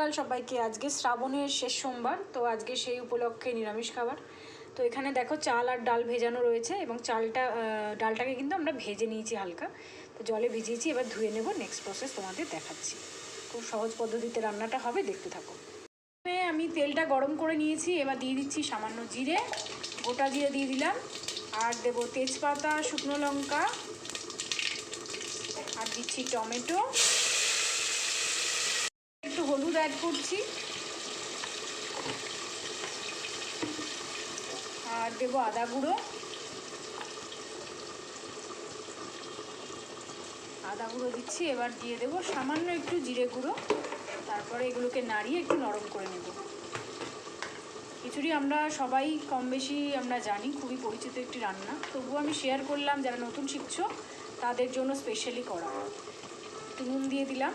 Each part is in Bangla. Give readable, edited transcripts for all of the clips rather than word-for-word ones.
সকাল সবাইকে। আজকে শ্রাবণের শেষ সোমবার, তো আজকে সেই উপলক্ষে নিরামিষ খাবার। তো এখানে দেখো চাল আর ডাল ভেজানো রয়েছে এবং ডালটাকে কিন্তু আমরা ভেজে নিয়েছি হালকা, তো জলে ভিজিয়েছি। এবার ধুয়ে নেব, নেক্সট প্রসেস তোমাদের দেখাচ্ছি। খুব সহজ পদ্ধতিতে রান্নাটা হবে, দেখতে থাকো। আমি তেলটা গরম করে নিয়েছি, এবার দিয়ে দিচ্ছি সামান্য জিরে, গোটা জিরে দিয়ে দিলাম, আর দেবো তেজপাতা, শুকনো লঙ্কা, আর দিচ্ছি টমেটো, একটু হলুদ অ্যাড করছি, আর দেবো আদা গুঁড়ো, দিচ্ছি। এবার দিয়ে দেবো সামান্য একটু জিরে গুঁড়ো। তারপরে এগুলোকে নাড়িয়ে একটু নরম করে নেব। খিচুড়ি আমরা সবাই কম বেশি আমরা জানি, খুবই পরিচিত একটি রান্না, তবুও আমি শেয়ার করলাম যারা নতুন শিখছো তাদের জন্য স্পেশালি করা। একটু নুন দিয়ে দিলাম।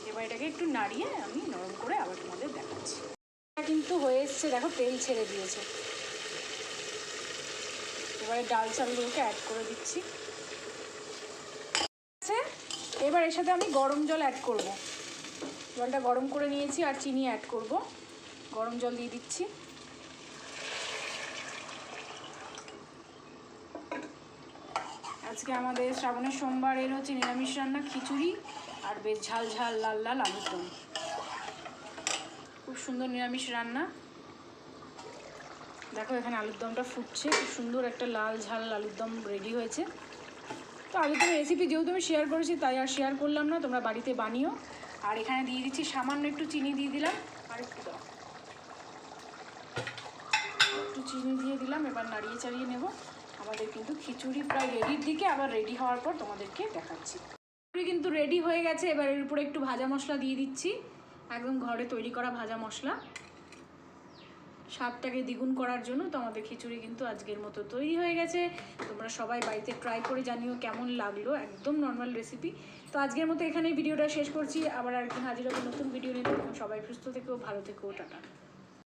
এবার এটাকে একটু নাড়িয়ে আমি নরম করে আবার তোমাদের দেখাচ্ছি। এটা কিন্তু হয়ে এসছে, দেখো তেল ছেড়ে দিয়েছে। এবারে ডাল চালগুলোকে অ্যাড করে দিচ্ছি। এবার এর সাথে আমি গরম জল অ্যাড করব। জলটা গরম করে নিয়েছি আর চিনি অ্যাড করব। গরম জল দিয়ে দিচ্ছি। আজকে আমাদের শ্রাবণের সোমবারের হচ্ছে নিরামিষ রান্না, খিচুড়ি আর বেশ ঝাল ঝাল লাল লাল আলুর দম। খুব সুন্দর নিরামিষ রান্না। দেখো এখানে আলুর দমটা ফুটছে, খুব সুন্দর একটা লাল ঝাল আলুর দম রেডি হয়েছে। তো আলুর দমের রেসিপি যেহেতু আমি শেয়ার করেছি তাই আর শেয়ার করলাম না, তোমরা বাড়িতে বানিও। আর এখানে দিয়ে দিচ্ছি সামান্য একটু চিনি দিয়ে দিলাম, আর একটু চিনি দিয়ে দিলাম। এবার নাড়িয়ে চাড়িয়ে নেব। আমাদের কিন্তু খিচুড়ি প্রায় রেডির দিকে, আবার রেডি হওয়ার পর তোমাদেরকে দেখাচ্ছি। খিচুড়ি কিন্তু রেডি হয়ে গেছে। এবার এর উপরে একটু ভাজা মশলা দিয়ে দিচ্ছি, একদম ঘরে তৈরি করা ভাজা মশলা, স্বাদটাকে দ্বিগুণ করার জন্য। তো আমাদের খিচুড়ি কিন্তু আজকের মতো তৈরি হয়ে গেছে। তোমরা সবাই বাড়িতে ট্রাই করে জানিও কেমন লাগলো। একদম নর্মাল রেসিপি। তো আজকের মতো এখানেই ভিডিওটা শেষ করছি। আবার একদিন হাজির হবো নতুন ভিডিও নিয়ে। তখন সবাই সুস্থ থেকো, ভালো থেকো, টাটা।